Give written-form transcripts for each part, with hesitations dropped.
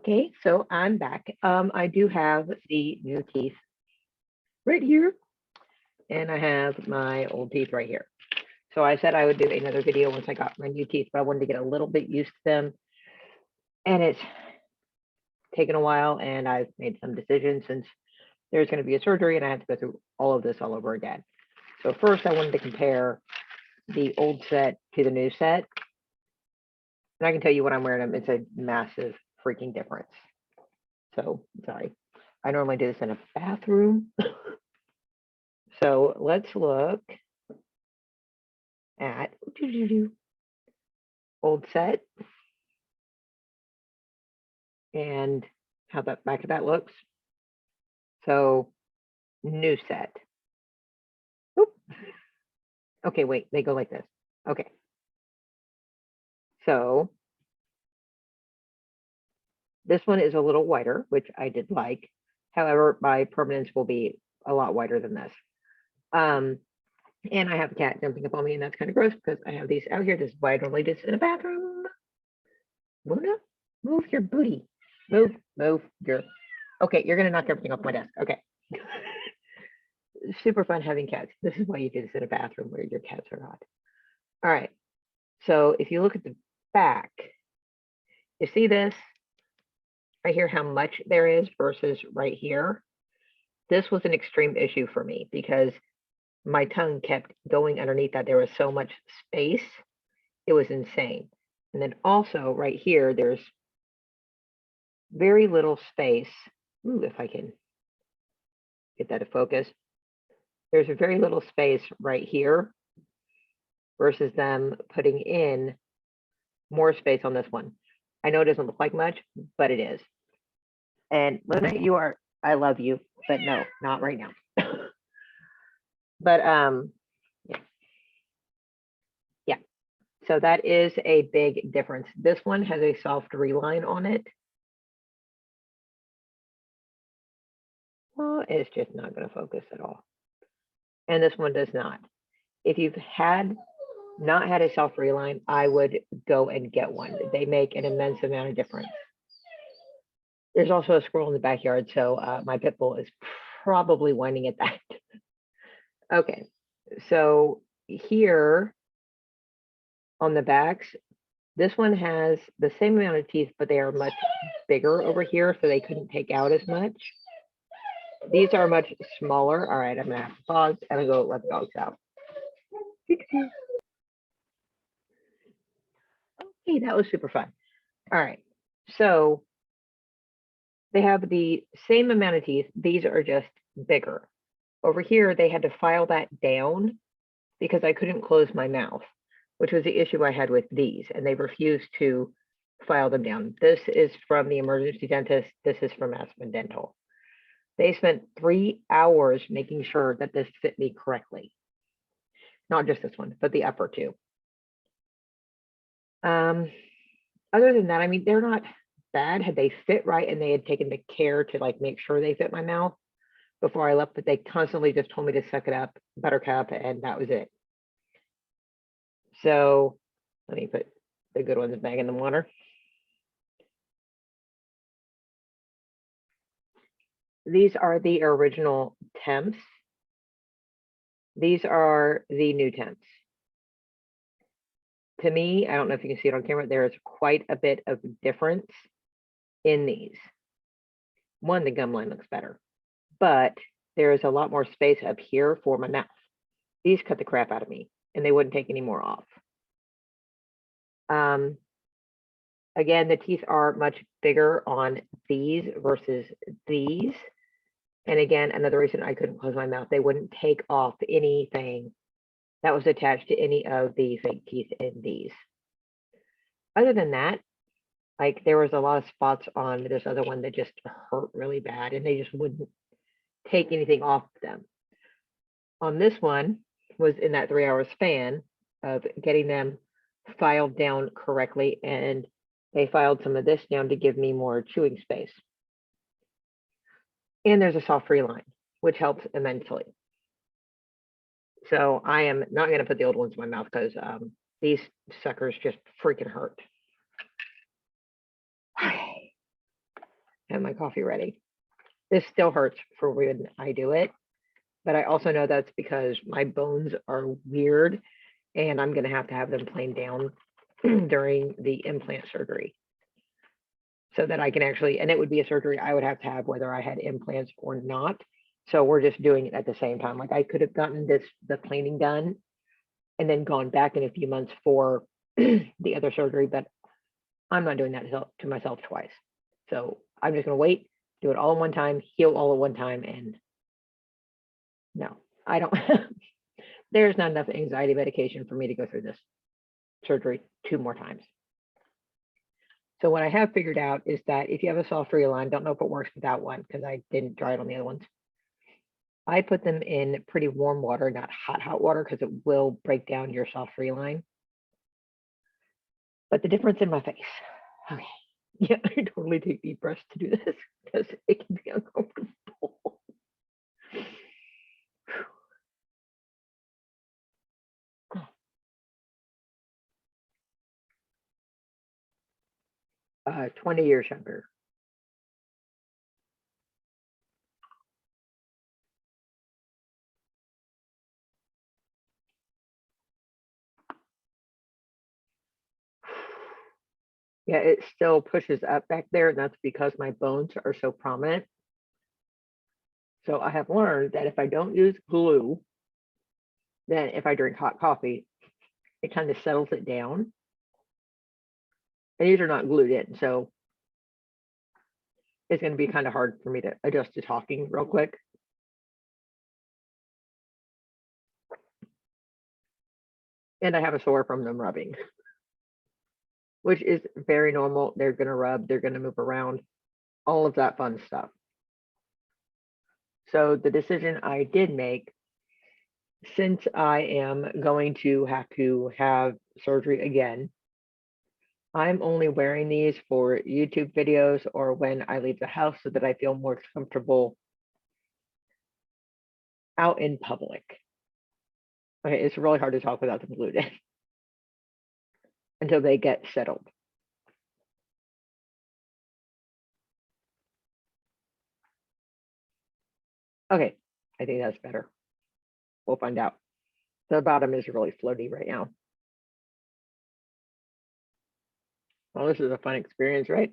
Okay, so I'm back. I do have the new teeth right here, and I have my old teeth right here. So I said I would do another video once I got my new teeth, but I wanted to get a little bit used to them. And it's taken a while, and I've made some decisions since there's going to be a surgery, and I have to go through all of this all over again. So first, I wanted to compare the old set to the new set. And I can tell you when I'm wearing them, it's a massive freaking difference. So sorry. I normally do this in a bathroom. So let's look at old set and how the back of that looks. So new set. Oop. Okay, wait, they go like this. Okay. So this one is a little wider, which I did like. However, my permanence will be a lot wider than this. And I have a cat jumping up on me, and that's kind of gross because I have these out here. This is why I normally do this in a bathroom. Luna, move your booty. Move your. Okay, you're gonna knock everything off my desk. Okay. Super fun having cats. This is why you do this in a bathroom where your cats are not. All right. So if you look at the back, you see this right here, how much there is versus right here. This was an extreme issue for me because my tongue kept going underneath that. There was so much space. It was insane. And then also right here, there's very little space. Ooh, if I can get that to focus. There's a very little space right here versus them putting in more space on this one. I know it doesn't look like much, but it is. And Luna, you are, I love you, but no, not right now. But yeah. So that is a big difference. This one has a soft reline on it. Well, it's just not going to focus at all. And this one does not. If you've not had a soft reline, I would go and get one. They make an immense amount of difference. There's also a squirrel in the backyard, so my pit bull is probably whining at that. Okay, so here on the backs, this one has the same amount of teeth, but they are much bigger over here, so they couldn't take out as much. These are much smaller. All right, I'm gonna have to pause and go let the dogs out. Okay, that was super fun. All right, so they have the same amount of teeth. These are just bigger. Over here, they had to file that down because I couldn't close my mouth, which was the issue I had with these, and they refused to file them down. This is from the emergency dentist. This is from Aspen Dental. They spent 3 hours making sure that this fit me correctly. Not just this one, but the upper two. Other than that, I mean, they're not bad. Had they fit right and they had taken the care to like make sure they fit my mouth before I left, but they constantly just told me to suck it up, buttercup, and that was it. So let me put the good ones back in the water. These are the original temps. These are the new temps. To me, I don't know if you can see it on camera, there is quite a bit of difference in these. One, the gum line looks better, but there is a lot more space up here for my mouth. These cut the crap out of me, and they wouldn't take any more off. Again, the teeth are much bigger on these versus these. And again, another reason I couldn't close my mouth, they wouldn't take off anything that was attached to any of the fake teeth in these. Other than that, like there was a lot of spots on this other one that just hurt really bad, and they just wouldn't take anything off them. On this one was in that 3-hour span of getting them filed down correctly, and they filed some of this down to give me more chewing space. And there's a soft reline, which helps immensely. So I am not going to put the old ones in my mouth because these suckers just freaking hurt. have my coffee ready. This still hurts for when I do it, but I also know that's because my bones are weird and I'm going to have them planed down during the implant surgery so that I can actually, and it would be a surgery I would have to have whether I had implants or not. So we're just doing it at the same time. Like I could have gotten the cleaning done and then gone back in a few months for the other surgery, but I'm not doing that to myself twice. So I'm just going to wait, do it all in one time, heal all at one time. And no, I don't, there's not enough anxiety medication for me to go through this surgery 2 more times. So what I have figured out is that if you have a soft reline, don't know if it works with that one because I didn't try it on the other ones. I put them in pretty warm water, not hot water, because it will break down your soft reline. But the difference in my face. Okay. Yeah, I totally take deep breaths to do this because it can be uncomfortable. 20 years younger. Yeah, it still pushes up back there, and that's because my bones are so prominent. So I have learned that if I don't use glue, then if I drink hot coffee, it kind of settles it down. And these are not glued in, so it's going to be kind of hard for me to adjust to talking real quick. And I have a sore from them rubbing, which is very normal. They're going to rub, they're going to move around, all of that fun stuff. So the decision I did make, since I am going to have surgery again, I'm only wearing these for YouTube videos or when I leave the house so that I feel more comfortable out in public. Okay, it's really hard to talk without them glued in until they get settled. Okay, I think that's better. We'll find out. The bottom is really floaty right now. Well, this is a fun experience, right?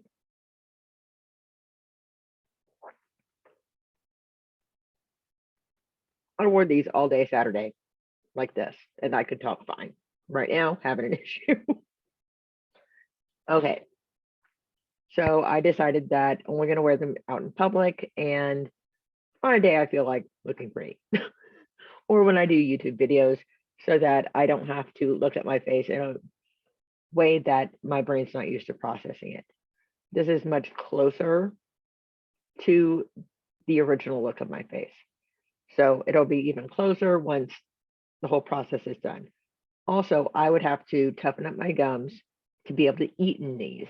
I wore these all day Saturday like this, and I could talk fine. Right now, having an issue. Okay. So I decided that I'm only going to wear them out in public and on a day I feel like looking pretty. Or when I do YouTube videos so that I don't have to look at my face in a way that my brain's not used to processing it. This is much closer to the original look of my face. So it'll be even closer once the whole process is done. Also, I would have to toughen up my gums to be able to eat in these.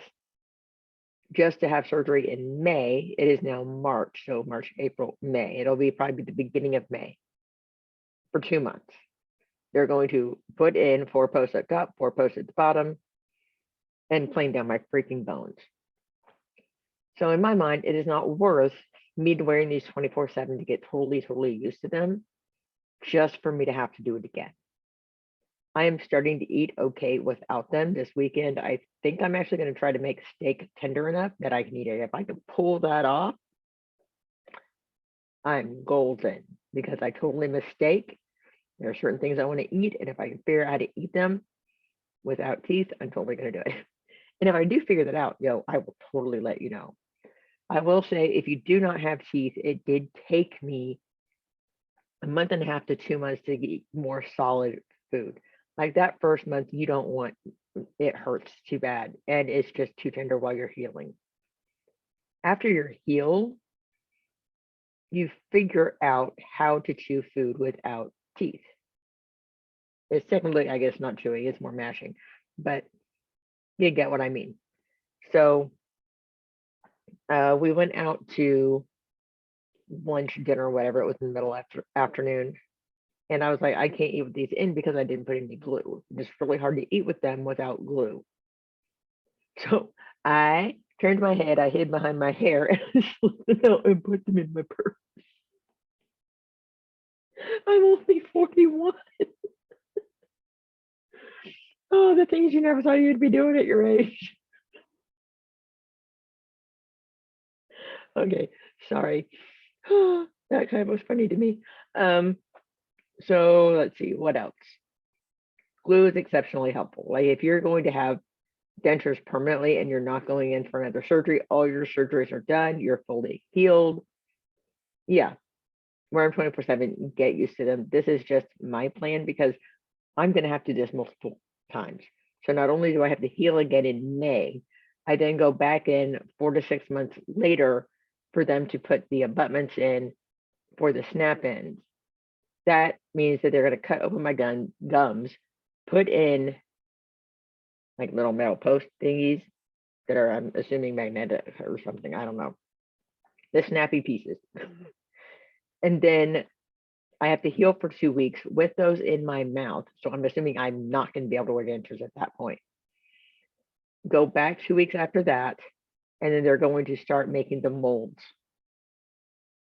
Just to have surgery in May, it is now March. So March, April, May. It'll be probably the beginning of May for 2 months. They're going to put in 4 posts at top, 4 posts at the bottom, and plane down my freaking bones. So in my mind, it is not worth me wearing these 24/7 to get totally used to them, just for me to have to do it again. I am starting to eat okay without them this weekend. I think I'm actually going to try to make steak tender enough that I can eat it. If I can pull that off, I'm golden because I totally miss steak. There are certain things I want to eat, and if I can figure out how to eat them without teeth, I'm totally going to do it. And if I do figure that out, I will totally let you know. I will say, if you do not have teeth, it did take me a month and a half to 2 months to eat more solid food. Like that first month, you don't want, it hurts too bad, and it's just too tender while you're healing. After you're healed, you figure out how to chew food without teeth. It's technically, I guess, not chewing, it's more mashing, but you get what I mean. So we went out to lunch, dinner, whatever, it was in the middle afternoon. And I was like, I can't eat with these in because I didn't put any glue. It's really hard to eat with them without glue. So I turned my head, I hid behind my hair, and I slipped them out and put them in my purse. I'm only 41. Oh, the things you never thought you'd be doing at your age. Okay, sorry. That kind of was funny to me. So let's see, what else? Glue is exceptionally helpful. Like if you're going to have dentures permanently and you're not going in for another surgery, all your surgeries are done, you're fully healed. Yeah, wear them 24/7, get used to them. This is just my plan because I'm going to have to do this multiple times. So not only do I have to heal again in May, I then go back in 4 to 6 months later for them to put the abutments in for the snap ins. That means that they're going to cut open my gums, put in like little metal post thingies that are, I'm assuming, magnetic or something. I don't know. The snappy pieces. And then I have to heal for 2 weeks with those in my mouth. So I'm assuming I'm not going to be able to wear dentures at that point. Go back 2 weeks after that, and then they're going to start making the molds.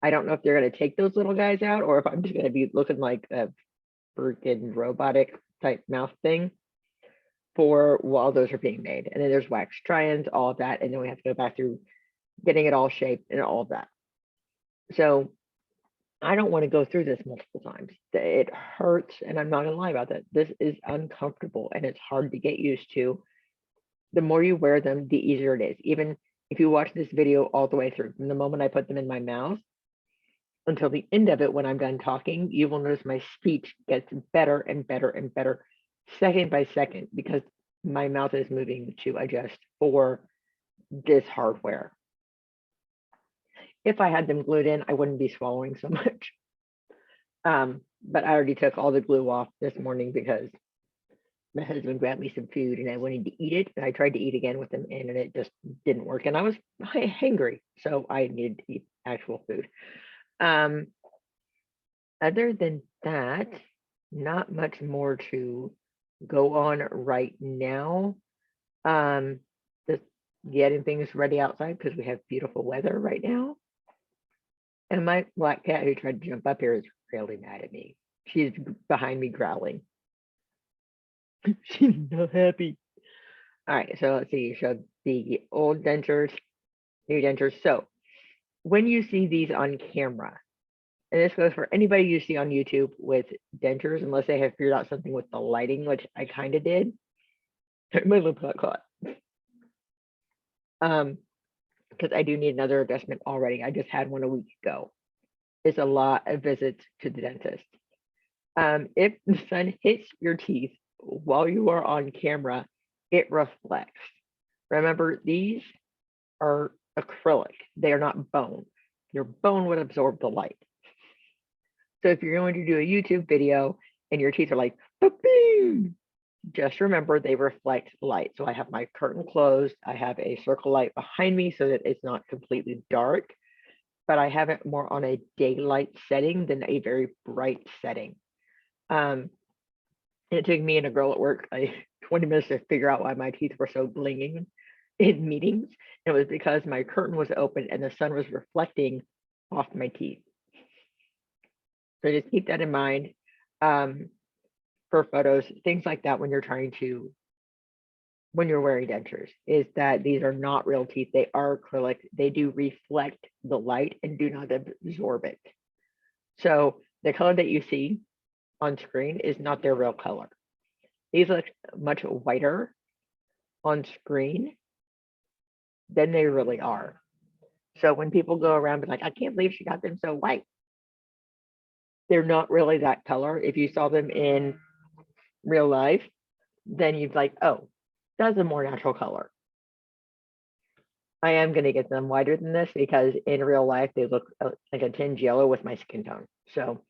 I don't know if they're going to take those little guys out or if I'm just going to be looking like a freaking robotic type mouth thing for while those are being made. And then there's wax try-ins, all of that. And then we have to go back through getting it all shaped and all of that. So I don't want to go through this multiple times. It hurts, and I'm not going to lie about that. This is uncomfortable, and it's hard to get used to. The more you wear them, the easier it is. Even if you watch this video all the way through, from the moment I put them in my mouth until the end of it, when I'm done talking, you will notice my speech gets better and better and better second by second because my mouth is moving to adjust for this hardware. If I had them glued in, I wouldn't be swallowing so much. But I already took all the glue off this morning because my husband grabbed me some food and I wanted to eat it. And I tried to eat again with them in and it just didn't work. And I was hangry, so I needed to eat actual food. Other than that, not much more to go on right now. Just getting things ready outside because we have beautiful weather right now. And my black cat who tried to jump up here is really mad at me. She's behind me growling. She's not happy. All right, so let's see. So the old dentures, new dentures. So when you see these on camera, and this goes for anybody you see on YouTube with dentures, unless they have figured out something with the lighting, which I kind of did. My lip got caught. Because I do need another adjustment already. I just had one a week ago. It's a lot of visits to the dentist. If the sun hits your teeth while you are on camera, it reflects. Remember, these are acrylic. They are not bone. Your bone would absorb the light. So if you're going to do a YouTube video and your teeth are like, boom, just remember they reflect light. So I have my curtain closed. I have a circle light behind me so that it's not completely dark, but I have it more on a daylight setting than a very bright setting. It took me and a girl at work like 20 minutes to figure out why my teeth were so blinging in meetings. It was because my curtain was open and the sun was reflecting off my teeth. So just keep that in mind for photos, things like that when you're wearing dentures, is that these are not real teeth. They are acrylic. They do reflect the light and do not absorb it. So the color that you see on screen is not their real color. These look much whiter on screen than they really are. So when people go around and like, I can't believe she got them so white, they're not really that color. If you saw them in real life, then you'd like, oh, that's a more natural color. I am going to get them whiter than this because in real life, they look like a tinge yellow with my skin tone. So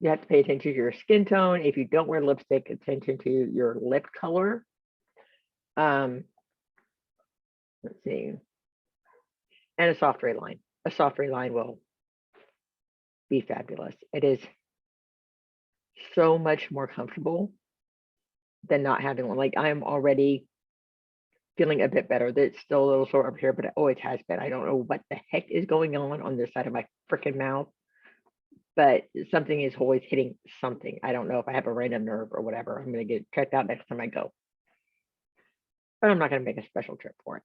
you have to pay attention to your skin tone. If you don't wear lipstick, attention to your lip color. Let's see. And a soft ray line. A soft ray line will be fabulous. It is so much more comfortable than not having one. Like I'm already feeling a bit better. It's still a little sore up here, but it always has been. I don't know what the heck is going on this side of my freaking mouth, but something is always hitting something. I don't know if I have a random nerve or whatever. I'm going to get checked out next time I go. But I'm not going to make a special trip for it.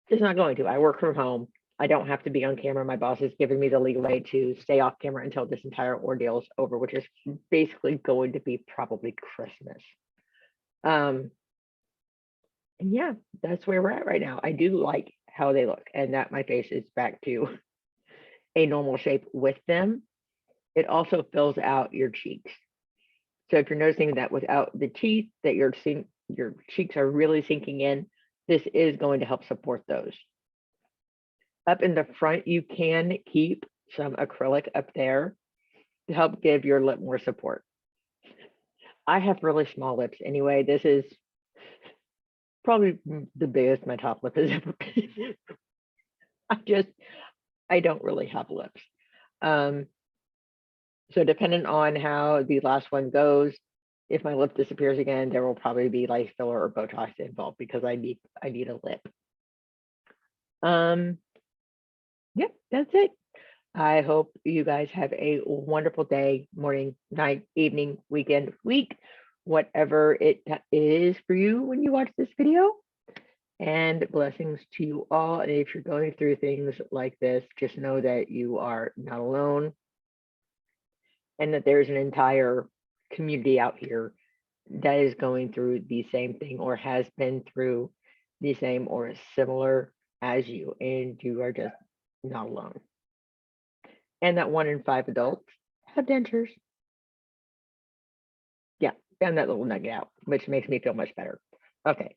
Just not going to. I work from home. I don't have to be on camera. My boss is giving me the leeway to stay off camera until this entire ordeal is over, which is basically going to be probably Christmas. And yeah, that's where we're at right now. I do like how they look and that my face is back to a normal shape with them. It also fills out your cheeks. So if you're noticing that without the teeth, that your cheeks are really sinking in, this is going to help support those. Up in the front, you can keep some acrylic up there to help give your lip more support. I have really small lips anyway. This is probably the biggest my top lip has ever been. I don't really have lips. So depending on how the last one goes, if my lip disappears again, there will probably be like filler or Botox involved because I need a lip. Yep, that's it. I hope you guys have a wonderful day, morning, night, evening, weekend, week, whatever it is for you when you watch this video. And blessings to you all. And if you're going through things like this, just know that you are not alone and that there's an entire community out here that is going through the same thing or has been through the same or similar as you, and you are just not alone. And that 1 in 5 adults have dentures. Yeah, found that little nugget out, which makes me feel much better. Okay,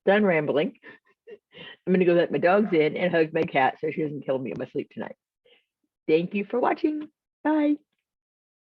done rambling. I'm gonna go let my dogs in and hug my cat so she doesn't kill me in my sleep tonight. Thank you for watching. Bye.